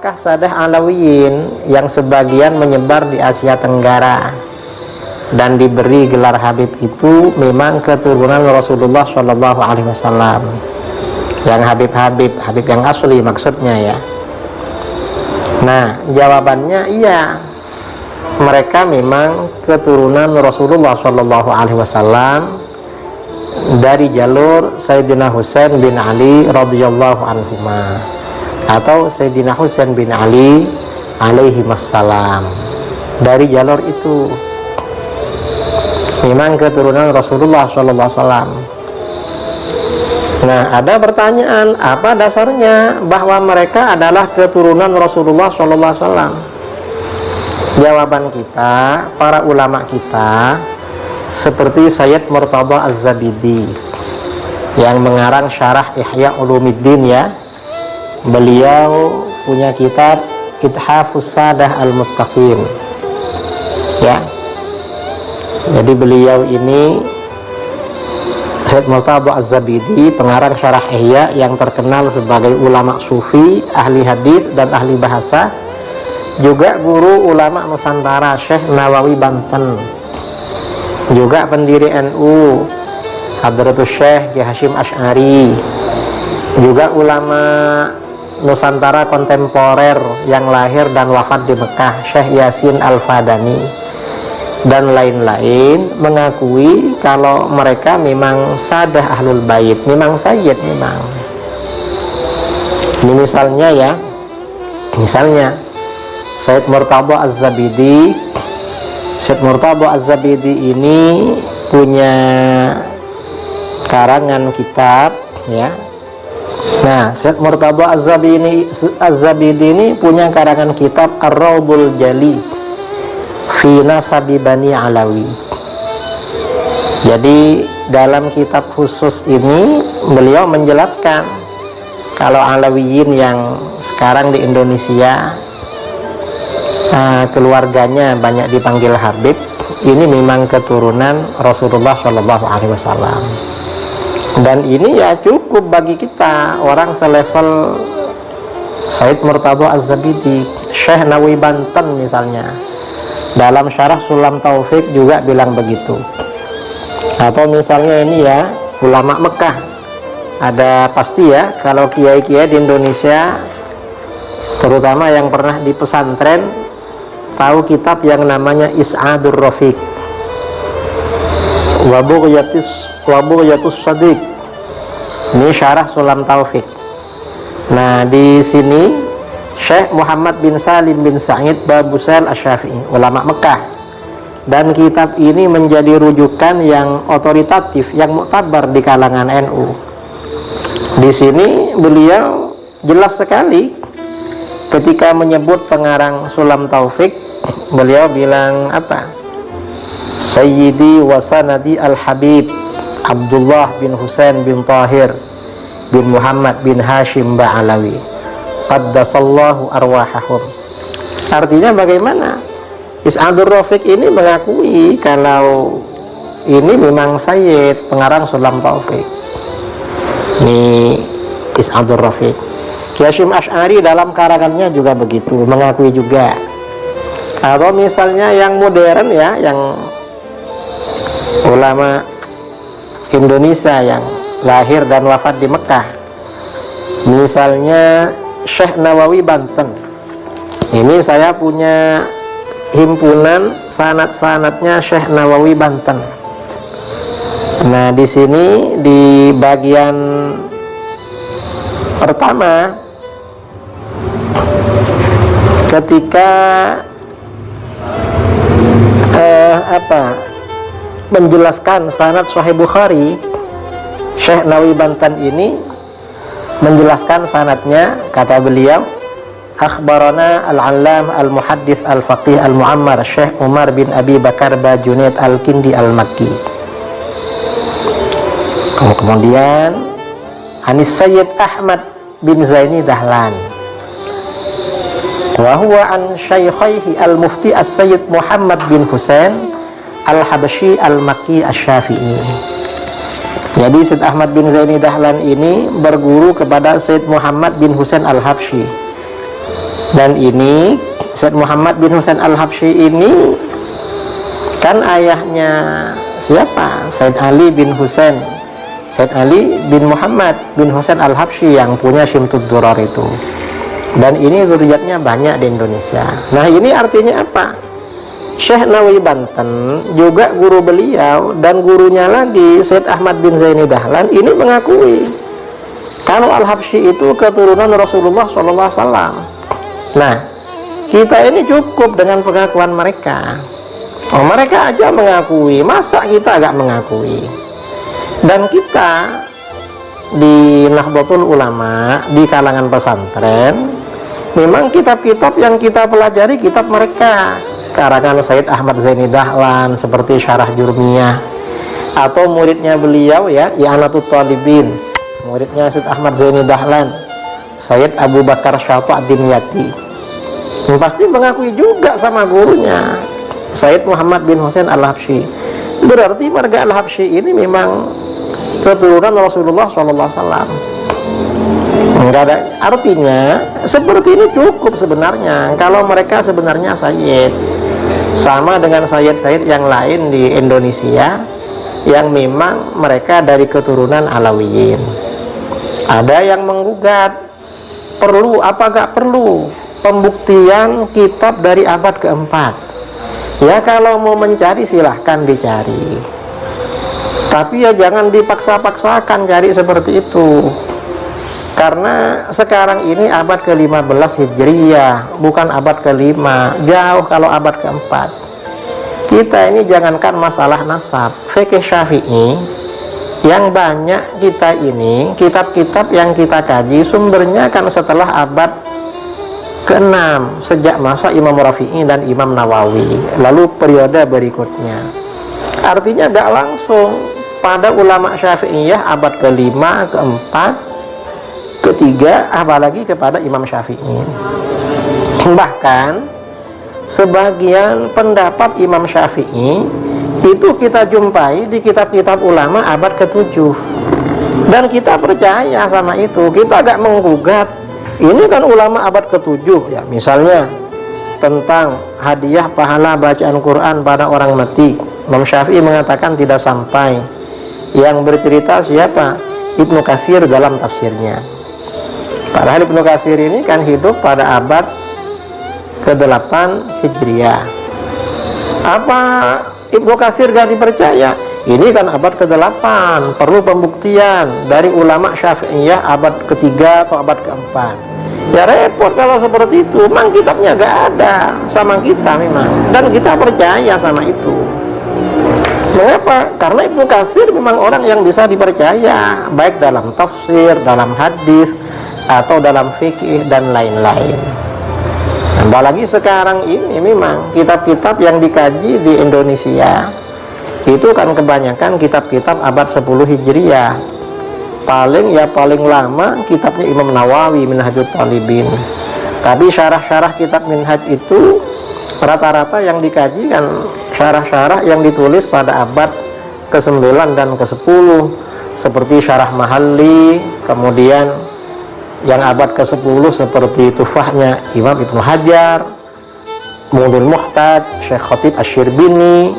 apakah Sadah Alawiyin yang sebagian menyebar di Asia Tenggara dan diberi gelar Habib itu memang keturunan Rasulullah Shallallahu Alaihi Wasallam, yang Habib yang asli maksudnya ya. Nah, jawabannya iya, mereka memang keturunan Rasulullah Shallallahu Alaihi Wasallam dari jalur Sayyidina Husain bin Ali radhiyallahu anhuma, atau Sayyidina Husain bin Ali alaihi wassalam. Dari jalur itu memang keturunan Rasulullah sallallahu alaihi wasallam. Nah, ada pertanyaan, apa dasarnya bahwa mereka adalah keturunan Rasulullah sallallahu alaihi wasallam? Jawaban kita, para ulama kita seperti Sayyid Murtada Az-Zabidi yang mengarang syarah Ihya Ulumuddin ya. Beliau punya kitab Ithafus Sadah Al-Muttaqin ya. Jadi beliau ini Sayyid Murtada Az-Zabidi, pengarang syarah Ihya yang terkenal sebagai ulama sufi, ahli hadis dan ahli bahasa, juga guru ulama Nusantara Syekh Nawawi Banten, juga pendiri NU Hadratus Syekh Kiai Hasyim Asy'ari, juga ulama Nusantara kontemporer yang lahir dan wafat di Mekah Syekh Yasin Al-Fadani dan lain-lain, mengakui kalau mereka memang Sadah Ahlul Bait, memang Sayyid memang. Ini misalnya ya, misalnya Sayyid Murtada Az-Zabidi. Sayyid Murtada Az-Zabidi ini punya karangan kitab ya. Nah, Sayyid Murtada Az-Zabidi ini punya karangan kitab Ar-Raudul Jali fi Nasabi Bani Alawi. Jadi dalam kitab khusus ini beliau menjelaskan kalau Alawiyin yang sekarang di Indonesia keluarganya banyak dipanggil Habib, ini memang keturunan Rasulullah Shallallahu Alaihi Wasallam. Dan ini ya cukup bagi kita orang selevel Sayyid Murtada Az-Zabidi. Syekh Nawawi Banten misalnya dalam syarah Sulam Taufik juga bilang begitu. Atau misalnya ini ya, ulama Mekah, ada pasti ya kalau kiai-kiai di Indonesia terutama yang pernah di pesantren tahu kitab yang namanya Is'adur Rafiq wa Bughyatus Shadiq. Ini syarah Sulam Taufik. Nah, di sini Syekh Muhammad bin Salim bin Sa'id Babusail Asy-Syafi'i, ulama Mekah, dan kitab ini menjadi rujukan yang otoritatif, yang muktabar di kalangan NU. Di sini beliau jelas sekali ketika menyebut pengarang Sulam Taufik, beliau bilang apa? Sayyidi wa sanadi al-Habib Abdullah bin Husain bin Tahir bin Muhammad bin Hashim Ba'alawi qaddasallahu arwahahum. Artinya bagaimana? Is'adur Rafiq ini mengakui kalau ini memang Sayyid, pengarang Sulam Taufik. Ini Is'adur Rafiq. Kiai Hasyim Asy'ari dalam karangannya juga begitu, mengakui juga. Atau misalnya yang modern ya, yang ulama Indonesia yang lahir dan wafat di Mekah, misalnya Syekh Nawawi Banten. Ini saya punya himpunan sanad-sanadnya Syekh Nawawi Banten. Nah, di sini di bagian pertama ketika menjelaskan sanad Sahih Bukhari, Syekh Nawawi Banten ini menjelaskan sanadnya, kata beliau, akhbarana al-allam al-muhaddits al-faqih al-mu'ammar Syekh Umar bin Abi Bakar Bajunaid al-Kindi al-Makki. Kemudian Anis Sayyid Ahmad bin Zaini Dahlan, wa huwa an syaikhaihi al-mufti as-Sayyid Muhammad bin Husain al-Habsyi al-Makki asy-Syafi'i. Jadi Sayyid Ahmad bin Zaini Dahlan ini berguru kepada Sayyid Muhammad bin Husain al-Habsyi Dan ini Said Muhammad bin Husain Al-Habsyi ini kan ayahnya siapa? Said Ali bin Husain, Said Ali bin Muhammad bin Husain Al-Habsyi yang punya Syimtud Durar itu. Dan ini zuriatnya banyak di Indonesia. Nah, ini artinya apa? Syekh Nawawi Banten juga guru beliau, dan gurunya lagi Said Ahmad bin Zaini Dahlan ini mengakui kalau Al-Habsyi itu keturunan Rasulullah SAW. Nah, kita ini cukup dengan pengakuan mereka. Oh, mereka aja mengakui, masa kita agak mengakui? Dan kita di Nahdlatul Ulama, di kalangan pesantren, memang kitab-kitab yang kita pelajari kitab mereka, karangan Said Ahmad Zaini Dahlan seperti Syarah Jurmiyah, atau muridnya beliau ya, I'anatul Talibin, muridnya Said Ahmad Zaini Dahlan, Said Abu Bakar Syata Ad-Dimyati. Pasti mengakui juga sama gurunya Said Muhammad bin Husain Al-Habsyi. Berarti marga Al-Habsyi ini memang keturunan Rasulullah SAW. Enggak ada artinya seperti ini cukup sebenarnya. Kalau mereka sebenarnya Sayyid, sama dengan Sayyid-Sayyid yang lain di Indonesia yang memang mereka dari keturunan Alawiyin. Ada yang menggugat, perlu apa gak perlu pembuktian kitab dari abad keempat. Ya, kalau mau mencari silahkan dicari, tapi ya jangan dipaksa-paksakan cari seperti itu. Karena sekarang ini abad ke-15 Hijriyah, bukan abad ke-5, jauh kalau abad ke-4. Kita ini jangankan masalah nasab, fikih Syafi'i yang banyak kita ini, kitab-kitab yang kita kaji sumbernya kan setelah abad ke-6, sejak masa Imam Rafi'i dan Imam Nawawi, lalu periode berikutnya. Artinya gak langsung pada ulama Syafi'iyah abad ke-5, ke-4, ke-3, apalagi kepada Imam Syafi'i. Bahkan sebagian pendapat Imam Syafi'i itu kita jumpai di kitab-kitab ulama abad ke-7, dan kita percaya sama itu. Kita gak menggugat. Ini kan ulama abad ke-7 ya, misalnya tentang hadiah pahala bacaan Quran pada orang mati. Imam Syafi'i mengatakan tidak sampai. Yang bercerita siapa? Ibnu Katsir dalam tafsirnya. Padahal Ibnu Katsir ini kan hidup pada abad ke-8 Hijriah. Apa Ibnu Katsir gak dipercaya? Ini kan abad ke-8, perlu pembuktian dari ulama Syafi'iyah abad ke-3 atau abad ke-4. Ya repot kalau seperti itu. Memang kitabnya gak ada sama kita memang, dan kita percaya sama itu. Mengapa? Karena Ibnu Katsir memang orang yang bisa dipercaya, baik dalam tafsir, dalam hadis, atau dalam fikih dan lain-lain. Apalagi sekarang ini memang kitab-kitab yang dikaji di Indonesia itu kan kebanyakan kitab-kitab abad 10 Hijriah. Paling lama kitabnya Imam Nawawi, Minhajul Talibin. Tapi syarah-syarah kitab Minhaj itu rata-rata yang dikaji kan syarah-syarah yang ditulis pada abad ke-9 dan ke-10, seperti Syarah Mahalli, kemudian yang abad ke-10 seperti Tufahnya Imam Ibnu Hajar, Mu'nul Muhtaj, Syekh Khatib Asy-Syirbini,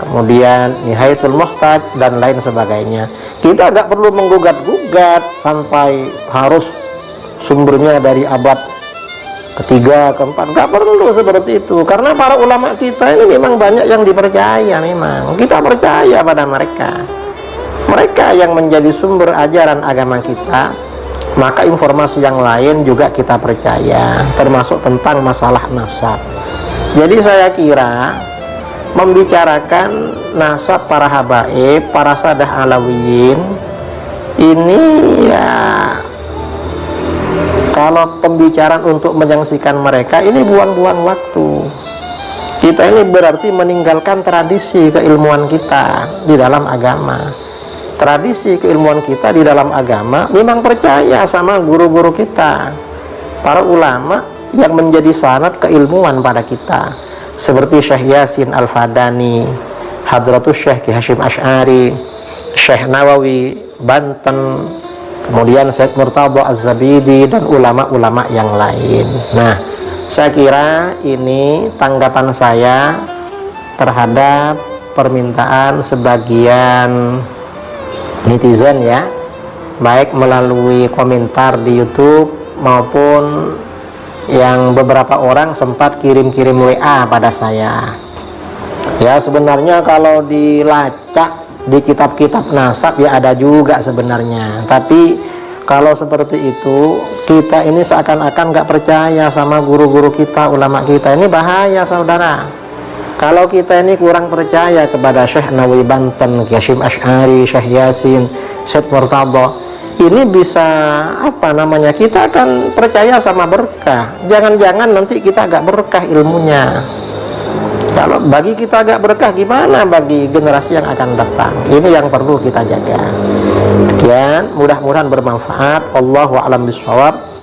kemudian Nihayatul Muhtaj dan lain sebagainya. Kita tidak perlu menggugat-gugat sampai harus sumbernya dari abad ke-3, ke-4, nggak perlu seperti itu. Karena para ulama kita ini memang banyak yang dipercaya. Memang kita percaya pada mereka yang menjadi sumber ajaran agama kita. Maka informasi yang lain juga kita percaya, termasuk tentang masalah nasab. Jadi saya kira membicarakan nasab para habaib, para sadah alawiyin ini ya, kalau pembicaraan untuk menyaksikan mereka ini buang-buang waktu. Kita ini berarti meninggalkan tradisi keilmuan kita di dalam agama. Tradisi keilmuan kita di dalam agama memang percaya sama guru-guru kita, para ulama yang menjadi sanad keilmuan pada kita, seperti Syekh Yasin Al-Fadani, Hadratus Syekh Ki Hasyim Asy'ari, Syekh Nawawi Banten, kemudian Syekh Murtadha Az-Zabidi dan ulama-ulama yang lain. Nah, Saya kira ini tanggapan saya terhadap permintaan sebagian netizen ya, baik melalui komentar di YouTube maupun yang beberapa orang sempat kirim-kirim WA pada saya. Ya, sebenarnya kalau dilacak di kitab-kitab nasab ya ada juga sebenarnya, tapi kalau seperti itu kita ini seakan-akan nggak percaya sama guru-guru kita, ulama kita. Ini bahaya saudara. Kalau kita ini kurang percaya kepada Syekh Nawawi Banten, Hasyim Asy'ari, Syekh Yasin, Syekh Murtadha, ini bisa kita akan percaya sama berkah. Jangan-jangan nanti kita agak berkah ilmunya. Kalau bagi kita agak berkah, gimana bagi generasi yang akan datang? Ini yang perlu kita jaga. Sekian, mudah-mudahan bermanfaat. Allahu a'lam bishawab.